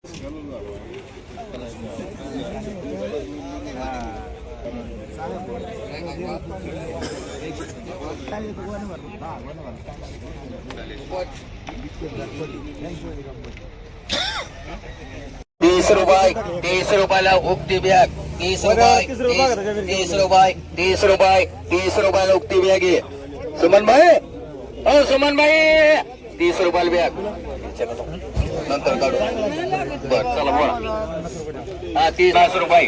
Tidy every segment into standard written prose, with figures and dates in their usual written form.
तीस रुपयाला उक्ती बॅग 30 रुपये 30 रुपये 30 रुपये 30 रुपयाला उक्ती बॅग आहे. सुमन भाई सुमन भाई 30 रुपयाला बॅग नंतर काढू. बर चला बोला. हा 30 रुपये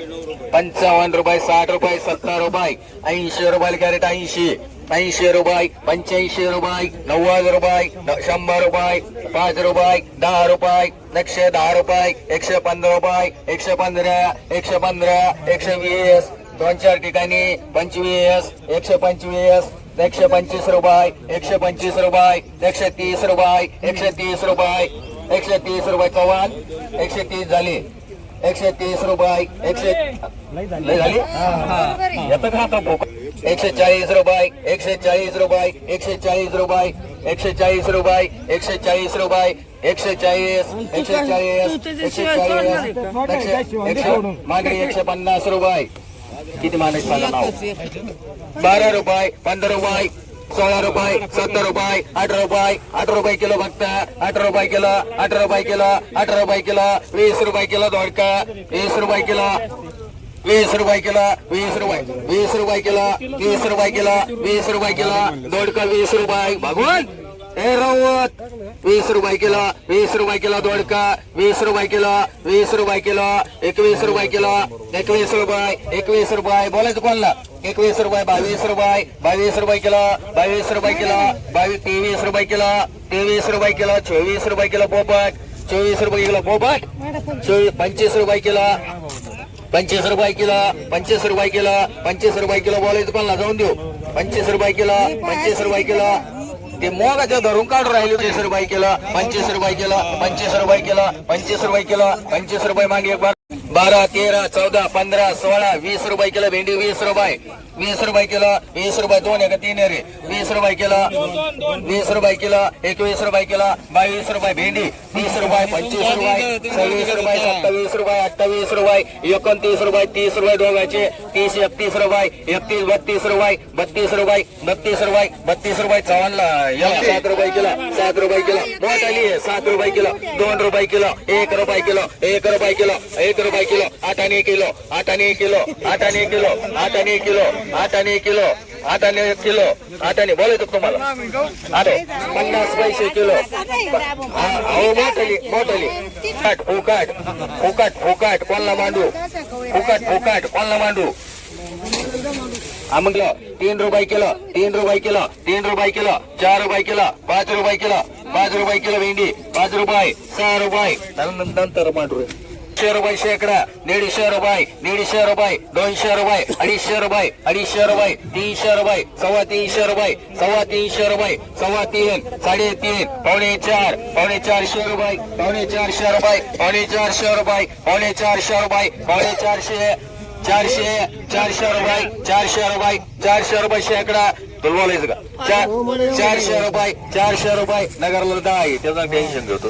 55 रुपये 60 रुपये 70 रुपये 80 रुपयाला कॅरेट 80 रुपये 85 रुपये 90 रुपये 100 रुपये 5 रुपये 10 रुपये 110 रुपये 115 रुपये 115 115 120 2-4 ठिकाणी 25 125 125 रुपये 125 रुपये 130 रुपये 130 रुपये 130 रुपये चव्हाण 130 झाले 130 रुपये 100 झाली येतं का आता 140 रुपये 140 रुपये 140 रुपये 140 रुपये 140 रुपये 140 मागणी 150 रुपये. किती मानायचं सांगा नाव. 12 रुपये 15 रुपये 16 रुपये 17 रुपये 18 रुपये 8 रुपये किलो बघता 8 रुपये किलो 8 रुपये किलो 8 रुपये किलो 20 रुपये किलो दोडका 20 रुपये किलो 20 रुपये किलो 20 रुपये 20 रुपये किलो 30 रुपये किलो 20 रुपये किलो दोडका 20 रुपये भगवान हे रावत 20 रुपये किलो 20 रुपये किलो दोडका 20 रुपये किलो 20 रुपये किलो 21 रुपये किलो 21 रुपये 21 रुपये बोलायचं कोणला 21 रुपये 22 रुपये 22 रुपये किलो 22 रुपये किलो 23 रुपये किलो 23 रुपये किलो 24 रुपये किलो पोपट 24 रुपये किलो पोपट 25 रुपये किलो 25 रुपये किलो 25 रुपये किलो 25 रुपये किलो बोलायचं कोणला जाऊन देऊ 25 रुपये किलो 25 रुपये किलो ते मोगाच्या धरून काढून राहिले 25 रुपये किलो 25 रुपये किलो 25 रुपये किलो 25 रुपये किलो 25 रुपये मागे 12 13 14 15 16 20 रुपये किलो भेंडी 20 रुपये 20 रुपये किलो 20 रुपये 2 1 3 रे 20 रुपये किलो 20 रुपये किलो 21 रुपये किलो 22 रुपये भेंडी 30 रुपये 25 रुपये 26 रुपये 27 रुपये 28 रुपये 29 रुपये 30 रुपये दोघांचे 30 31 रुपये 31 32 रुपये 32 रुपये 32 रुपये 32 रुपये चव्हाणला 7 रुपये किलो 7 रुपये किलो मोठ आली 7 रुपये किलो 2 रुपये किलो 1 रुपये किलो 1 रुपये किलो 1 रुपये किलो 8 आणे किलो 8 आणे किलो 8 आणे किलो 8 आणे किलो 8 आणे किलो 8 आणे किलो 8 आणे बोलायचं तुम्हाला 50 पैसे किलो अहो मोठली फुकाट फुकाट फुकाट फुकाट कोणला मांडू फुकाट फुकाट कोणला मांडू मग 3 रुपये किलो 3 रुपये किलो 3 रुपये किलो 4 रुपये किलो 5 रुपये किलो 5 रुपये किलो भेंडी 5 रुपये 6 रुपये नंतर मांडू 100 रुपये शेकडा 150 रुपये 150 रुपये 200 रुपये 250 रुपये 250 रुपये 300 रुपये 350 रुपये 350 रुपये 3.5 3.5 पावणे 4 पावणे 400 रुपये पावणे 400 रुपये पावणे 400 रुपये पावणे 400 रुपये पावणे 400 400 400 रुपये 400 रुपये 400 रुपये शेकडा तुला बोलायचं का 400 रुपये 400 रुपये नगरला 10 आहे त्याचं टेन्शन घेतो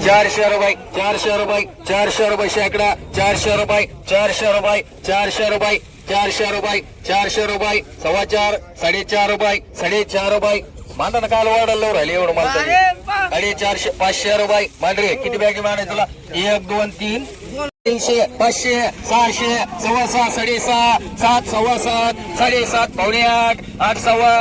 400 रुपये 400 रुपये 400 रुपये शेकडा 400 रुपये 400 रुपये 400 रुपये 400 रुपये 400 रुपये 4.25 4.5 रुपये 4.5 रुपये मानता काल वाढायला राहिले एवढं मला 450 500 रुपये मांडरे किती बॅगी मानाय तुला 1 2 3 300 500 600 6.5 6.5 7 7.5 7.5 पावणे 8 8 सव्वा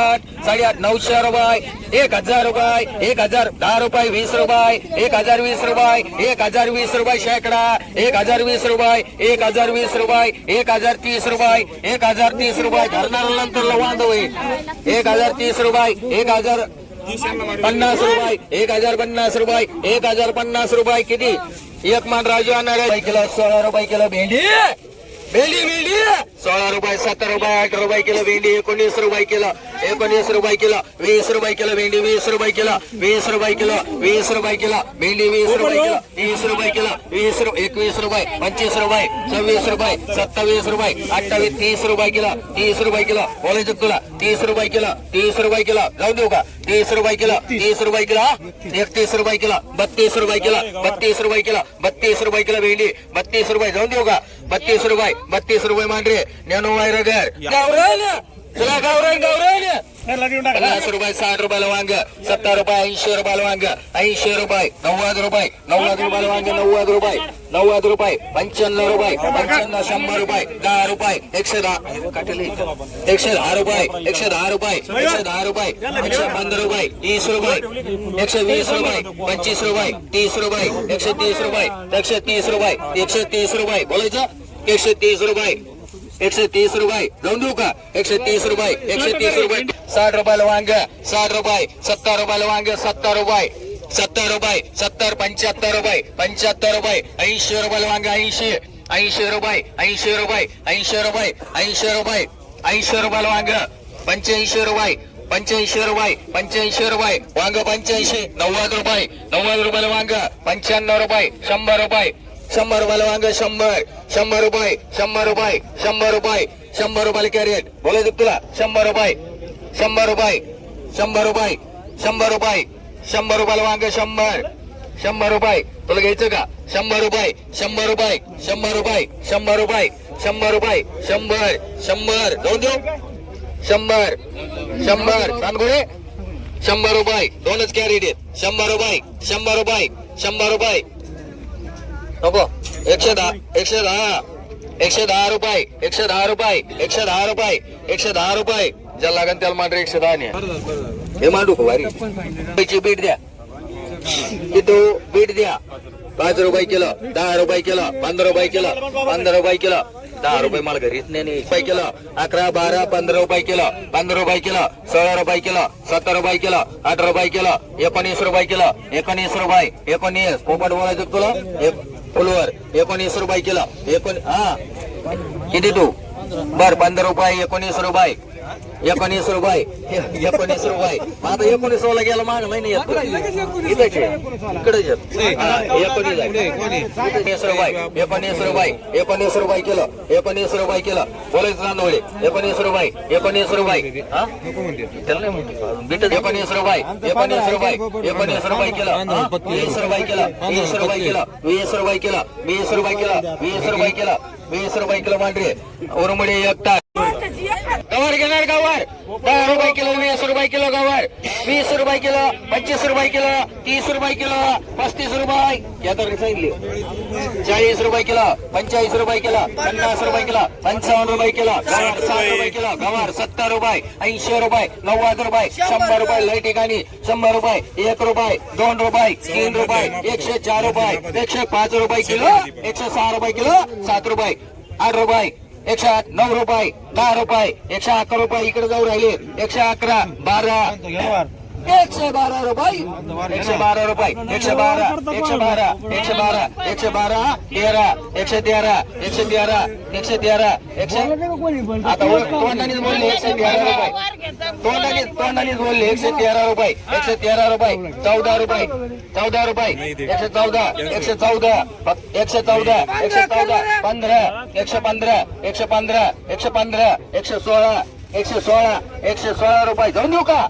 8 900 रुपये 1000 रुपये 1000 10 रुपये 20 रुपये 1020 रुपये 1020 रुपये शेकडा 1020 रुपये 1020 रुपये 1030 रुपये 1030 रुपये धरणारा नंतर वांद होईल 1030 रुपये 1050 रुपये 1050 रुपये 1050 रुपये किती एक मान राजू आणणार किलो 16 रुपये किलो भेंडी भेंडी भेंडी 16 रुपये 17 रुपये 18 रुपये किलो भेंडी 19 रुपये किलो 19 रुपये किलो 20 रुपये किलो भेंडी 20 रुपये किलो 20 रुपये किलो 20 रुपये किलो भेंडी 20 रुपये किलो 30 रुपये किलो 20 21 रुपये 25 रुपये 26 रुपये 27 रुपये 28 30 रुपये किलो 30 रुपये किलो बोलायचं तुला 30 रुपये किलो 30 रुपये किलो जाऊ देऊ का 30 रुपये किलो 30 रुपये किलो 31 रुपये किलो 32 रुपये किलो 32 रुपये किलो 32 रुपये किलो भेंडी 32 रुपये जाऊन देऊ का 32 रुपये मांडरे ज्ञानो वायरगर गावरान तुला गावरान 50 रुपये 60 रुपयाला वांग 70 रुपये 80 रुपयाला वांग 80 रुपये 90 रुपये 90 रुपयाला वांग 90 रुपये 90 रुपये 95 रुपये 95 100 रुपये 10 रुपये 110 काटले 110 रुपये 110 रुपये 110 रुपये 115 रुपये 30 रुपये 120 रुपये 25 रुपये 30 रुपये 130 रुपये 130 रुपये 130 रुपये बोलायचं 130 रुपये 130 रुपये जाऊन देऊ का 130 रुपये 130 रुपये 60 रुपयाला वांग 60 रुपये 70 रुपयाला वांग 70 रुपये 70 रुपये 70 75 रुपये 75 रुपये 80 रुपयाला वांग 80 80 रुपये 80 रुपये 80 रुपये 80 रुपये 80 रुपयाला वांग 85 रुपये 85 रुपये 85 रुपये वांग 85 90 रुपये 90 रुपयाला वांग 95 रुपये 100 रुपये 100 रुपयाला वांग 100 रुपये 100 रुपये 100 रुपये 100 रुपयाला कॅरेट बोलायचं तुला 100 रुपये 100 रुपये 100 रुपये 100 रुपये 100 रुपयाला वांग 100 रुपये तुला घ्यायचं का 100 रुपये 100 रुपये 100 रुपये 100 रुपये 100 रुपये 100 जाऊन देऊ 100 सांगोळे 100 रुपये दोनच कॅरेट आहेत 100 रुपये 100 रुपये 100 रुपये नको 110 110 रुपये 110 रुपये 110 रुपये 110 रुपये ज्याला लागेल त्याला मांडरे 110 ने हे मांडू वारी बीट द्या किती बीट द्या 5 रुपये किलो 10 रुपये किलो 15 रुपये किलो 15 रुपये किलो 10 रुपये मला घरीच नाही रुपये किलो 11 12 15 रुपये किलो 15 रुपये किलो 16 रुपये किलो 17 रुपये किलो 18 रुपये किलो 19 रुपये किलो 19 रुपये 19 पोपट बोलायचं तुला फुलवर 19 रुपये किलो हा किती तू बर 15 रुपये 19 रुपये 19 रुपये 19 रुपये आता 19 वाला गेला माग नाही येत इकडे 19 रुपये 19 रुपये किलो 19 रुपये किलो बोलायचं नांदवळे 19 रुपये 19 रुपये हा 19 रुपये 19 रुपये 19 रुपये किलो 20 रुपये किलो 20 रुपये किलो 20 रुपये किलो 20 रुपये किलो 20 रुपये किलो 20 रुपये किलो मांडरे उरमडी एकटा गवार घेणार गवार 10 रुपये किलो 20 रुपये किलो गवार 20 रुपये किलो 25 रुपये किलो 30 रुपये किलो 35 रुपये या तर सांगितले 40 रुपये किलो 45 रुपये किलो 50 रुपये किलो 55 रुपये किलो गवार 60 रुपये किलो गवार 70 रुपये 80 रुपये 90 रुपये 100 रुपये लय ठिकाणी 100 रुपये 1 रुपये 2 रुपये 3 रुपये 104 रुपये 105 रुपये किलो 106 रुपये किलो 7 रुपये 8 रुपये 108 9 रुपये 10 रुपये 111 रुपये इकडे जाऊ राहिले 111 12 112 रुपये 112 रुपये 112 112 112 112 13 113 113 113 आता तोंडानेच बोलले 113 रुपये तोंडानेच बोलले 113 रुपये 113 रुपये 14 रुपये 14 रुपये 114 114 114 114 15 115 115 115 116 116 116 रुपये जाऊन देऊ का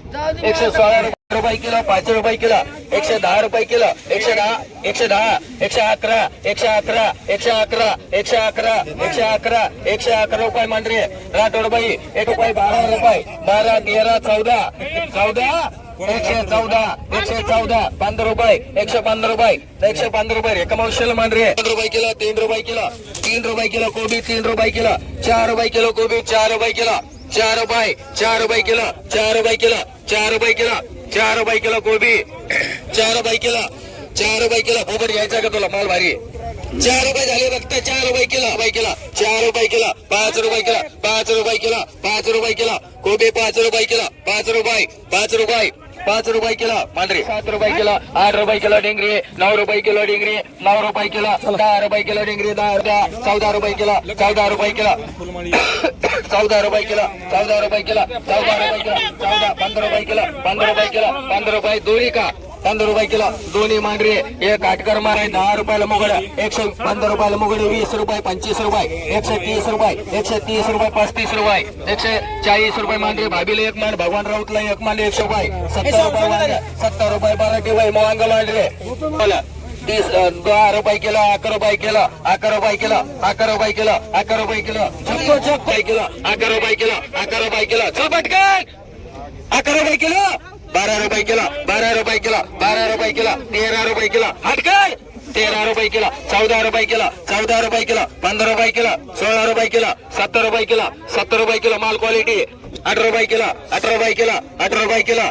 116 रुपये किलो 5 रुपये किलो 110 रुपये किलो 110 110 111 111 111 111 111 111 रुपये मांडरे राठोडबाई 1 रुपये 12 रुपये 12 13 14 14 114 114 15 रुपये 115 रुपये 115 रुपये कमर्शियल मांडरे 3 रुपये किलो 3 रुपये किलो 3 रुपये किलो कोबी 3 रुपये किलो 4 रुपये किलो कोबी 4 रुपये किलो 4 रुपये किलो 4 रुपये किलो 4 रुपये किलो 4 रुपये किलो कोबी 4 रुपये किलो 4 रुपये किलो पोपट घ्यायचा का तुला माल भारी 4 रुपये झाले फक्त 4 रुपये किलो 4 रुपये किलो 5 रुपये किलो 5 रुपये किलो 5 रुपये किलो कोबी 5 रुपये किलो 5 रुपये 5 रुपये 5 रुपये किलो पांढरी 7 रुपये किलो 8 रुपये किलो डिंगरी 9 रुपये किलो डिंगरी 9 रुपये किलो 10 रुपये किलो डिंगरी 14 रुपये किलो 14 रुपये किलो 14 रुपये किलो 14 रुपये किलो 14 रुपये किलो 15 रुपये किलो 15 रुपये किलो 15 रुपये दोन्ही का 15 रुपये किलो दोन्ही मांडरी एक आटकर मार आहे 10 रुपयाला मुगड 115 रुपयाला मुगड 20 रुपये 25 रुपये 130 रुपये 130 रुपये 35 रुपये 140 रुपये मांडरी भाभीला एक मांड भगवान राऊतला एक मांड 100 रुपये 70 रुपये वांग 70 रुपये मराठी बाई मोवांग मांडरे बोला 10 रुपये किलो 11 रुपये किलो 11 रुपये किलो 11 रुपये किलो 11 रुपये किलो 11 रुपये किलो 11 रुपये किलो चल पटकन 11 रुपये किलो 12 रुपये किलो 12 रुपये किलो 12 रुपये किलो 13 रुपये किलो हटकर 13 रुपये किलो 14 रुपये किलो 14 रुपये किलो 15 रुपये किलो 16 रुपये किलो 17 रुपये किलो 17 रुपये किलो माल क्वालिटी 18 रुपये किलो 18 रुपये किलो 18 रुपये किलो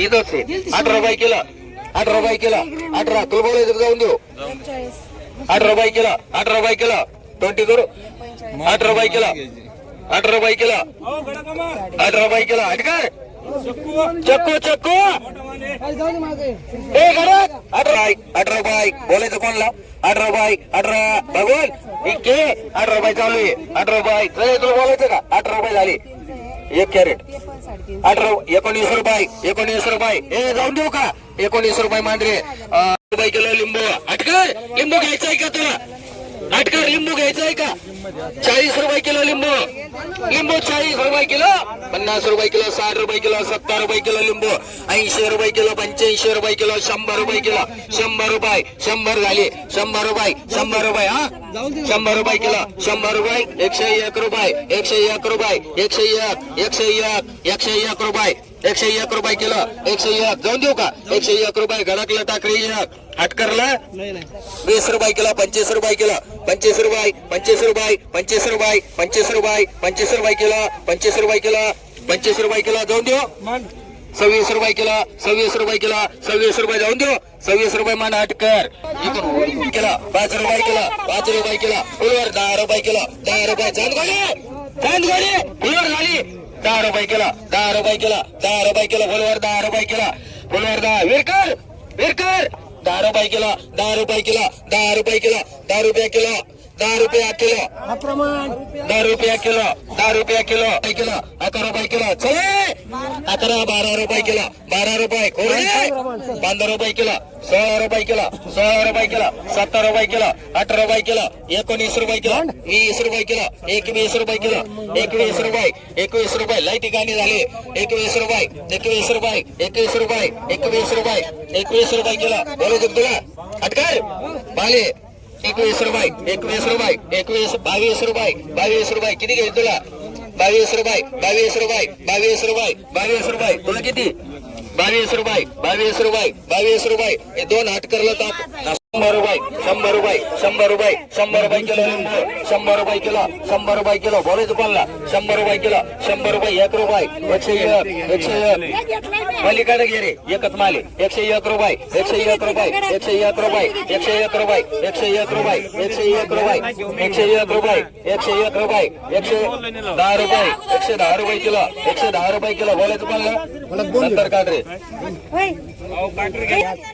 इथंच 18 रुपये किलो 18 रुपये किलो 18 तुला बोलायचं जाऊन देऊ 18 रुपये किलो 18 रुपये किलो 20 करू 18 रुपये किलो 18 रुपये किलो 18 रुपये किलो हटकर चक्कू चक्कू ए घरात 18 रुपये बोलायचं कोणला 18 रुपये 18 भगवान इतके 18 रुपये चालू आहे 18 रुपये तुला बोलायचं का 18 रुपये झाली 1 कॅरेट 19 रुपये ए जाऊन देऊ का 19 रुपये मांडरे रुपये किलो लिंबू अटकर लिंबू घ्यायचं आहे का तुला अटकर लिंबू घ्यायचं आहे का 40 रुपये किलो लिंबू 40 रुपये किलो 50 रुपये किलो 60 रुपये किलो 70 रुपये किलो लिंबू 80 रुपये किलो 85 रुपये किलो 100 रुपये किलो 100 रुपये 100 झाली 100 रुपये 100 रुपये हा 100 रुपये किलो 100 रुपये 101 रुपये 101 रुपये 101 रुपये 101 रुपये किलो 101 जाऊन देऊ का 101 रुपये गडकला टाकरी हटकरला 20 रुपये किलो 25 रुपये किलो 25 रुपये 25 रुपये 25 रुपये 25 रुपये 25 रुपये किलो 25 रुपये किलो 25 रुपये किलो जाऊन देऊ 26 रुपये किलो 26 रुपये किलो 26 रुपये जाऊन देऊ 26 रुपये मान हटकर किलो 5 रुपये किलो 5 रुपये किलो फुलवर 10 रुपये किलो 10 रुपये चांदगोडी फुलवर झाली 10 रुपये किलो 10 रुपये किलो 10 रुपये किलो फुलवर 10 रुपये किलो फुलवर 10 विरकर 10 रुपये किलो 10 रुपये किलो 10 रुपये किलो 10 रुपये किलो 10 रुपये किलो 10 रुपये किलो 10 रुपये किलो 11 रुपये किलो चले 11 12 रुपये किलो 12 रुपये 15 रुपये किलो 16 रुपये किलो 16 रुपये किलो 17 रुपये किलो 18 रुपये किलो 19 रुपये किलो 20 रुपये किलो 21 रुपये किलो 21 रुपये लाईटी गाणी झाली 21 रुपये 21 रुपये 21 रुपये 21 रुपये 21 रुपये किलो बोलू तुला अटकर पाले 21 रुपये 21 रुपये 21 22 रुपये 22 रुपये किती घ्यायचं तुला 22 रुपये 22 रुपये 22 रुपये 22 रुपये तुला किती 22 रुपये 22 रुपये 22 रुपये हे दोन हटकरला टाक 100 रुपये 100 रुपये 100 रुपये 100 रुपये किलो लिंबू 100 रुपये किलो 100 रुपये किलो बोलायचं कोणला 100 रुपये किलो 100 रुपये 1 रुपये 101 पलीकडे घे रे एकच माले 101 रुपये 101 रुपये 101 रुपये 101 रुपये 101 रुपये 101 रुपये 101 रुपये 101 रुपये 110 रुपये 110 रुपये किलो 110 रुपये किलो बोलायचं कोणला नंतर काढ रे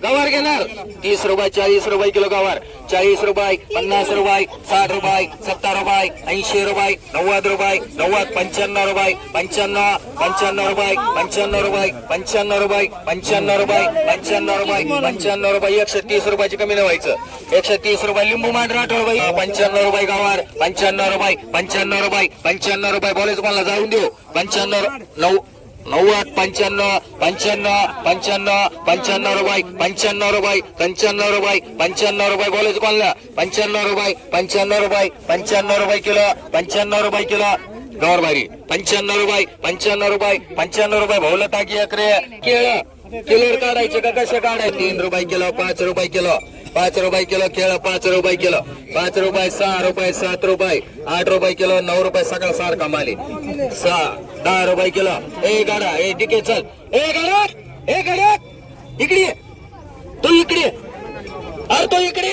गवार घेणार 30 रुपये 40 रुपये किलो गवार 40 रुपये 50 रुपये 60 रुपये 70 रुपये 80 रुपये 90 रुपये 90 95 रुपये 95 रुपये 95 रुपये 95 रुपये 95 रुपये 95 रुपये 95 रुपये 130 रुपयाची कमी नाही व्हायचं 130 रुपये लिंबू मांडरा 95 रुपये गवार 95 रुपये 95 रुपये 95 रुपये बोलायचं मला जाऊन देऊ 95 90 95 रुपये 95 रुपये 95 रुपये 95 रुपये बोलायचं कोणला 95 रुपये 95 रुपये 95 रुपये किलो 95 रुपये किलो गौर भारी 95 रुपये 95 रुपये 95 रुपये भाऊला टाकी अकरे केळं किलोवर काढायचे का कसे काढायचे 3 रुपये किलो 5 रुपये किलो 5 रुपये किलो केळं 5 रुपये किलो 5 रुपये 6 रुपये 7 रुपये 8 रुपये किलो 9 रुपये सगळा सारखा माली 10 रुपये किलो ए गाडा ए टिके चल ए गाडा इकडे तू इकडे अरे तो इकडे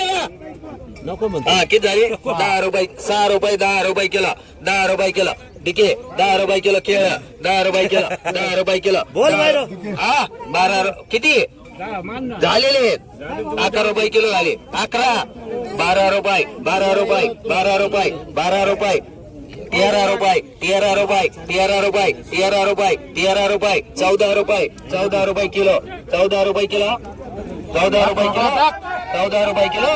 नको हा किती झाली 10 रुपये 6 रुपये 10 रुपये किलो 10 रुपये किलो डिके 10 रुपये किलो केळ 10 रुपये किलो 10 रुपये किलो हा 12 किती झालेले 11 रुपये किलो झाले 11 12 रुपये 12 रुपये 12 रुपये 12 रुपये 13 रुपये 13 रुपये 13 रुपये 13 रुपये 13 रुपये 14 रुपये 14 रुपये किलो 14 रुपये किलो 14 रुपये किलो 14 रुपये किलो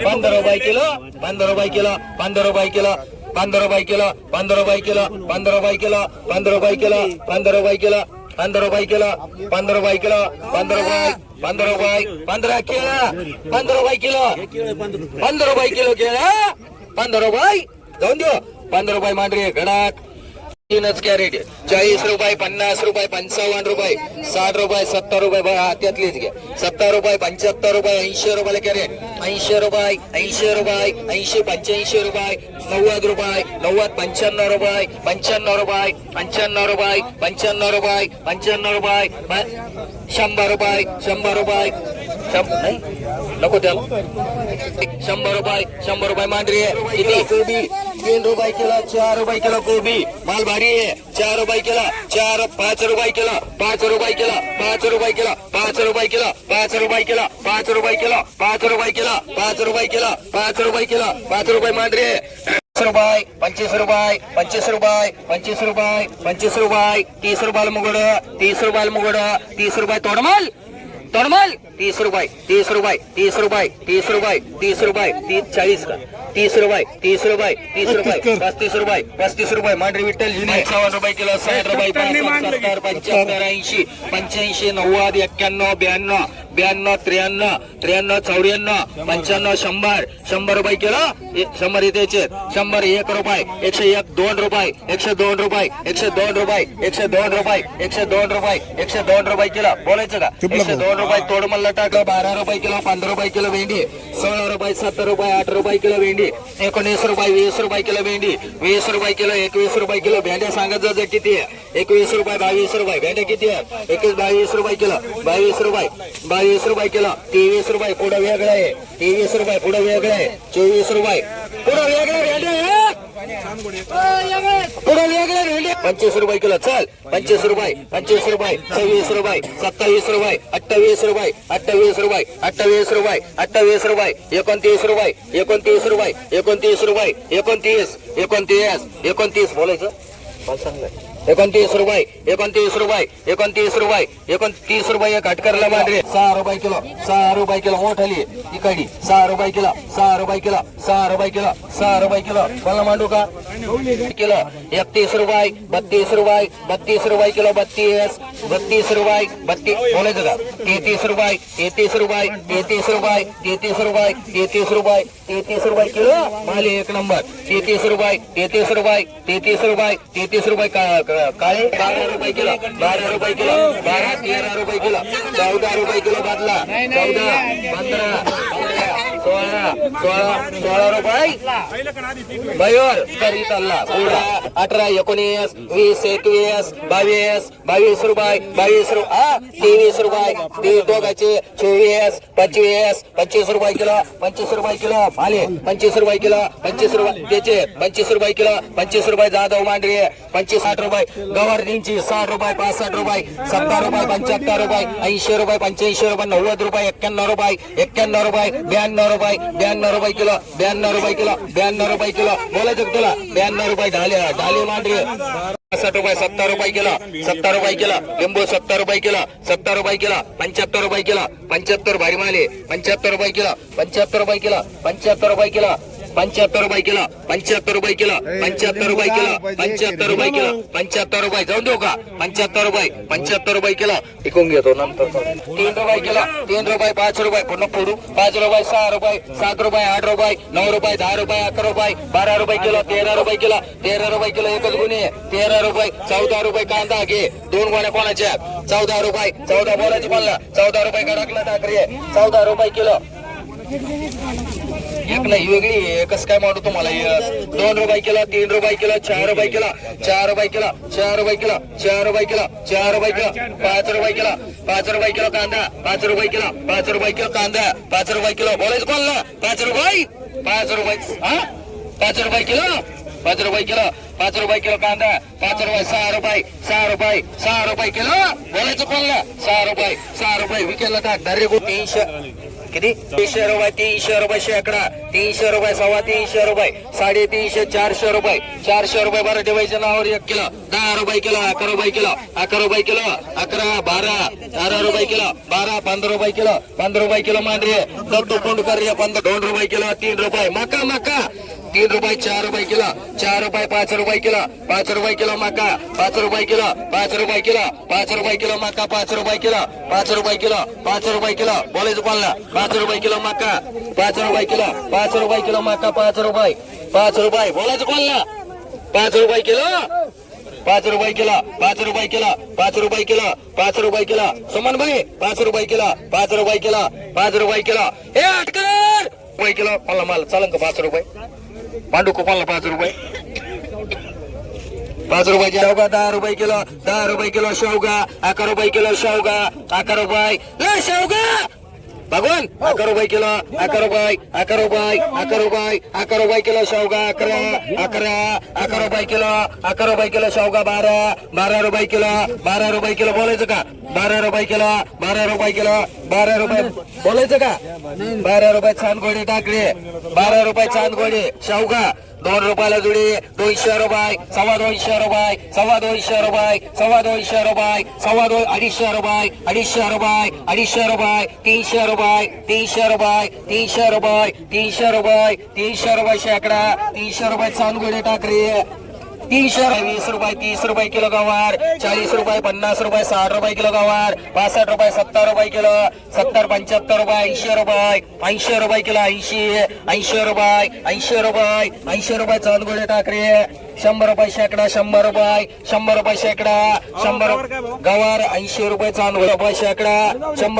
15 रुपये किलो 15 रुपये किलो 15 रुपये किलो 15 रुपये किलो 15 रुपये किलो 15 रुपये किलो 15 रुपये किलो 15 रुपये किलो 15 रुपये किलो 15 रुपये किलो 15 रुपये 15 रुपये 15 किलो 15 रुपये किलो 15 रुपये किलो केळं 15 रुपये जाऊन देऊ 15 रुपये मांडरी गडाक 3च कॅरेट 40 रुपये 50 रुपये 55 रुपये 60 रुपये 70 रुपये बघा त्यातलीच घ्या 70 रुपये 75 रुपये 80 रुपये कॅरेट 80 रुपये 80 रुपये 80 85 रुपये 90 रुपये 90 95 रुपये 95 रुपये 95 रुपये 95 रुपये 95 रुपये 100 रुपये 100 रुपये नाही नको त्याला 100 रुपये मांडरी किती कोबी 3 रुपये किलो 4 रुपये किलो कोबी माल भारी आहे 4 रुपये किलो 5 रुपये किलो 5 रुपये किलो 5 रुपये किलो 5 रुपये किलो 5 रुपये किलो 5 रुपये किलो 5 रुपये किलो 5 रुपये किलो 5 रुपये किलो 5 रुपये मांडरी 25 रुपये 25 रुपये 25 रुपये 25 रुपये 30 रुपये मुगड 30 रुपये मुगड 30 रुपये तोडमाल 30 रुपये 30 रुपये 30 रुपये 30 रुपये 30 रुपये 40 का 30 रुपये 30 रुपये 30 रुपये 35 रुपये 35 रुपये मांडरी विठ्ठल जुने 51 रुपये किलो 60 रुपये 70 75 80 85 90 91 92 93 94 95 100 रुपये किलो 100 इथेचे 100 1 रुपये 101 2 रुपये 102 रुपये 102 रुपये 102 रुपये 102 रुपये 102 रुपये किलो बोलायचं का 102 रुपये तोड मल्ला टाकलं 12 रुपये किलो 15 रुपये किलो भेंडी 16 रुपये 17 रुपये 8 रुपये किलो भेंडी 19 रुपये 20 रुपये किलो भेंडी 20 रुपये किलो 21 रुपये किलो भेंड्या सांगत जायचं किती आहे 21 रुपये 22 रुपये भेंड्या किती आहे 21 22 रुपये किलो 22 रुपये किलो 23 रुपये पुढे वेगळं आहे 23 रुपये पुढे वेगळं आहे 24 रुपये पुढे वेगळं भेंड्या पुढे वेगळं भेंड्या 25 रुपये किलो चल 25 रुपये 26 रुपये 26 रुपये 27 रुपये 28 रुपये 28 रुपये 28 रुपये 28 रुपये 29 रुपये 29 रुपये 29 रुपये 29 बोलायचं 29 रुपये 29 रुपये 29 रुपये 29 रुपये कटकरला मांडरे 6 रुपये किलो 6 रुपये किलो मोठाली इकडी 6 रुपये किलो 6 रुपये किलो 6 रुपये किलो 6 रुपये किलो मला मांडू का किलो 31 रुपये 32 रुपये 32 रुपये किलो 32 रुपये 32 बोलायचं का 33 रुपये 33 रुपये 33 रुपये 33 रुपये 33 रुपये 33 रुपये किलो माले एक नंबर 33 रुपये 33 रुपये 33 रुपये 33 रुपये काळे 12 रुपये किलो 12 रुपये किलो 12 13 रुपये किलो 14 रुपये किलो बदला 14 15 16 रुपये बयोर करीत अल्ला पुढा 18 19 20 21 22 रुपये 23 रुपये 23 दोघाचे 24 25 रुपये किलो 25 रुपये किलो आले 25 रुपये किलो 25 रुपये त्याचे 25 रुपये किलो 25 रुपये जाधव मांडरी 25 60 रुपये गवर्निंगची 60 रुपये 65 रुपये 70 रुपये 75 रुपये 80 रुपये 85 रुपये 90 रुपये 91 रुपये 92 रुपये 92 रुपये किलो 92 रुपये किलो 92 रुपये किलो बोलायचं तुला 92 रुपये ढाले मांडरी 60 रुपये 70 रुपये किलो 70 रुपये किलो लिंबू 70 रुपये किलो 70 रुपये किलो 75 रुपये किलो 75 भारी माले 75 रुपये किलो 75 रुपये किलो 75 रुपये किलो 75 रुपये किलो 75 रुपये किलो 75 रुपये किलो 75 रुपये किलो 75 रुपये जाऊन देऊ का 75 रुपये किलो टिकून घेतो नंतर 3 रुपये किलो 3 रुपये 5 रुपये पुन्हा फोडू 5 रुपये 6 रुपये 7 रुपये 8 रुपये 9 रुपये 10 रुपये 11 रुपये 12 रुपये किलो 13 रुपये किलो 13 रुपये किलो एकच गुन्हे 13 रुपये 14 रुपये कांदा घे 2 गोण्या कोणाच्या 14 रुपये 14 बोलायची म्हणला 14 रुपये कडकला टाकरी 14 रुपये किलो एक नाही वेगळी एकच काय म्हणतो तुम्हाला 2 रुपये किलो 3 रुपये किलो 4 रुपये किलो 4 रुपये किलो 4 रुपये किलो 4 रुपये किलो 4 रुपये किलो 5 रुपये किलो 5 रुपये किलो कांदा 5 रुपये किलो 5 रुपये किलो कांदा 5 रुपये किलो बोलायचं कोणला 5 रुपये 5 रुपये 5 रुपये किलो 5 रुपये किलो 5 रुपये किलो कांदा 5 रुपये 6 रुपये किलो बोलायचं कोणला 6 रुपये विकेला टाक दर्रे 300 किती 300 रुपये शेकडा 300 रुपये 350 रुपये 350 400 रुपये बरं ठेवायचं नावावर 1 किलो 10 रुपये किलो 11 रुपये किलो 11 रुपये किलो 12 15 रुपये किलो 15 रुपये किलो मांडरे दत्तू कोंडकर 2 रुपये किलो 3 रुपये मका 3 रुपये 4 रुपये किलो 4 रुपये 5 रुपये किलो 5 रुपये किलो मका 5 रुपये किलो 5 रुपये किलो 5 रुपये किलो मका 5 रुपये किलो 5 रुपये किलो 5 रुपये किलो बोलायचं कोणला 5 रुपये किलो मका 5 रुपये किलो 5 रुपये किलो मका 5 रुपये बोलायचं कोणला 5 रुपये किलो 5 रुपये किलो 5 रुपये किलो 5 रुपये किलो 5 रुपये किलो सुमन भाई 5 रुपये किलो 5 रुपये किलो 5 रुपये किलो हे अटकर रुपये किलो कोणला माल चालन का 5 रुपये मांडू कोणाला 5 रुपये 5 रुपये शेवगा 10 रुपये किलो शेवगा 11 रुपये किलो शेवगा 11 रुपये ले शेवगा भगवान 11 रुपये किलो 11 रुपये किलो शेवगा 11 रुपये किलो शेवगा 12 रुपये किलो बोलायचं का 12 रुपये किलो 12 रुपये बोलायचं का 12 रुपये चांदगोडी टाकले 12 रुपये चांदगोडी शेवगा 2 रुपयाला जुडी 200 रुपये 250 रुपये 250 रुपये 250 रुपये 250 रुपये 250 रुपये 250 रुपये 300 रुपये 300 रुपये शेकडा 300 रुपये चांदगोडी टाकरी 300 रुपये 20 रुपये 30 रुपये किलो गवार 40 रुपये 50 रुपये 60 रुपये किलो गवार 65 रुपये 70 रुपये किलो 70 75 रुपये 80 रुपये किलो 80 रुपये चांदगोडी टाकरी 100 रुपये शेकडा 100 रुपये शेकडा 100 गवार 80 रुपये चांदगोडी रुपये शेकडा 100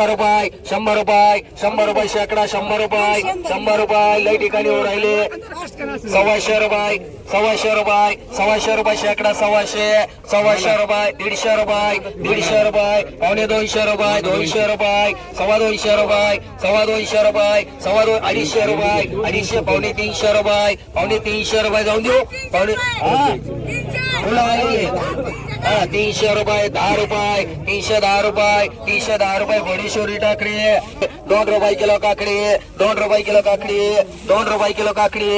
रुपये शेकडा 100 रुपये लई ठिकाणी राहिले 100 रुपये शेकडा 100 रुपये 150 रुपये पावणे 200 रुपये 200 रुपये 250 रुपये 250 रुपये 250 रुपये 250 पावणे 300 रुपये जाऊन देऊ पावणे 300 रुपये 10 रुपये 310 रुपये बडीशोरी टाकडी 2 रुपये किलो काकडी 2 रुपये किलो काकडी 2 रुपये किलो काकडी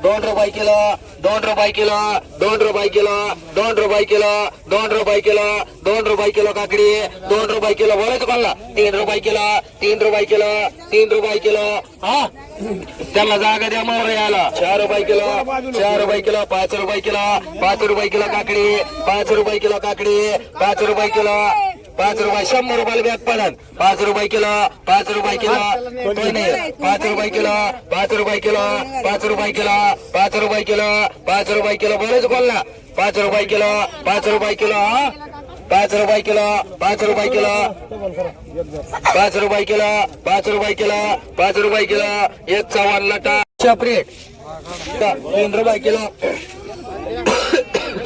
2 रुपये किलो 2 रुपये किलो 2 रुपये किलो 2 रुपये किलो 2 रुपये किलो 2 रुपये किलो काकडी 2 रुपये किलो बोलायचं कोणला 3 रुपये किलो 3 रुपये किलो 3 रुपये किलो हा त्यांना जागा द्या मोर याला 4 रुपये किलो 4 रुपये किलो 5 रुपये किलो 5 रुपये किलो काकडी 5 रुपये किलो काकडी 5 रुपये किलो 5 रुपये 100 रुपयाला बॅग पडन 5 रुपये किलो 5 रुपये किलो 5 रुपये किलो 5 रुपये किलो 5 रुपये किलो 5 रुपये किलो 5 रुपये किलो बोलायचं कोणला 5 रुपये किलो 5 रुपये किलो 5 रुपये किलो 5 रुपये किलो 5 रुपये किलो 5 रुपये किलो 5 रुपये किलो 1 लटा सेपरेट 3 रुपये किलो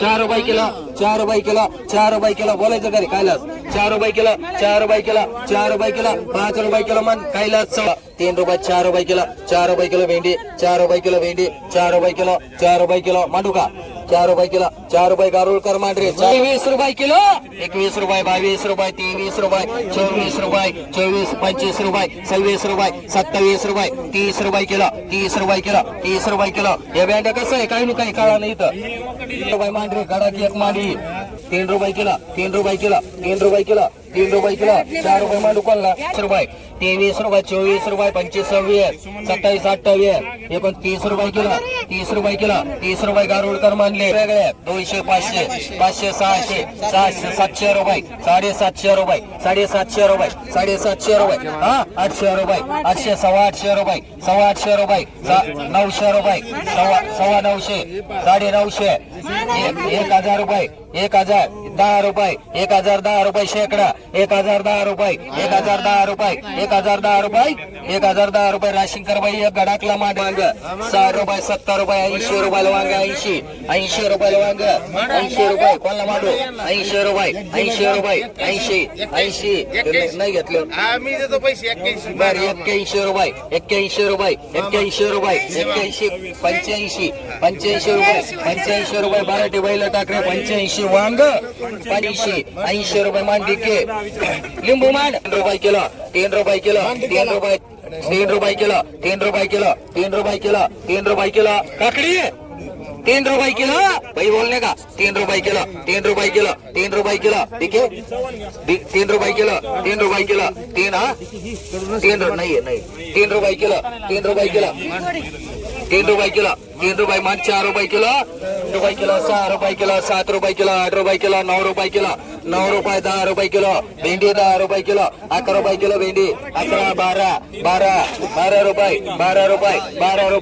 4 रुपये किलो 4 रुपये किलो 4 रुपये किलो बोलायचं घरी कैलास 4 रुपये किलो 4 रुपये किलो 4 रुपये किलो 5 रुपये किलो मन कैलास 3 रुपये 4 रुपये किलो 4 रुपये किलो भेंडी 4 रुपये किलो भेंडी 4 रुपये किलो मांडू का 4 रुपये किलो 4 रुपये गारुळकर मांडरे 20 रुपये किलो 21 रुपये 22 रुपये 23 रुपये 24 रुपये 24 25 रुपये 26 रुपये 27 रुपये 30 रुपये किलो 30 रुपये किलो 30 रुपये किलो हे भेंड्या कसं आहे काही काही काळा नाही इथं रुपये मांडरे गडाची एक मांडी 3 रुपये किलो 3 रुपये किलो 3 रुपये किलो 3 रुपये किलो 4 रुपये मांडू कोणला 30 रुपये 23 रुपये 24 रुपये 25 26 27 28 29 रुपये किलो 30 रुपये किलो 30 रुपये गारुळकर मानले वेगळे 200 500 500 600 600 700 रुपये 750 रुपये 750 रुपये 750 रुपये हा 800 रुपये 800 850 रुपये 850 रुपये 900 रुपये 900 950 1000 रुपये 1000 10 रुपये 1010 रुपये शेकडा 1010 रुपये 1010 रुपये 1010 रुपये 1010 रुपये राशीन कर बाई. एक गडाकला मांड वांग 60 रुपये 70 रुपये 80 रुपयाला वांग 80 रुपयाला वांग 80 रुपये कोणाला मांडू 80 रुपये 80 रुपये 80 नाही घेतलं आम्ही देतो पैसे 81. बर 81 रुपये 81 रुपये 81 रुपये 81 85 85 रुपये 85 रुपये बाराटे बैल टाकले 85 वांग 80 रुपये मांडी के लिंबू मांड 3 रुपये किलो 3 रुपये किलो 3 रुपये 3 रुपये किलो 3 रुपये किलो 3 रुपये किलो 3 रुपये किलो काकड़ी 3 रुपये किलो भाई बोलने का 3 रुपये किलो 3 रुपये किलो 3 रुपये किलो देखिए 3 रुपये किलो 3 रुपये किलो 3 हाँ 3 नहीं है नहीं 3 रुपये किलो 3 रुपये किलो 3 रुपये किलो 3 रुपये मान 4 रुपये किलो 6 रुपये किलो 7 रुपये किलो 8 रुपये किलो 9 रुपये किलो 9 रुपये 10 रुपये किलो भेंडी 10 रुपये किलो 11 रुपये किलो भेंडी 11 12 रुपये 12 रुपये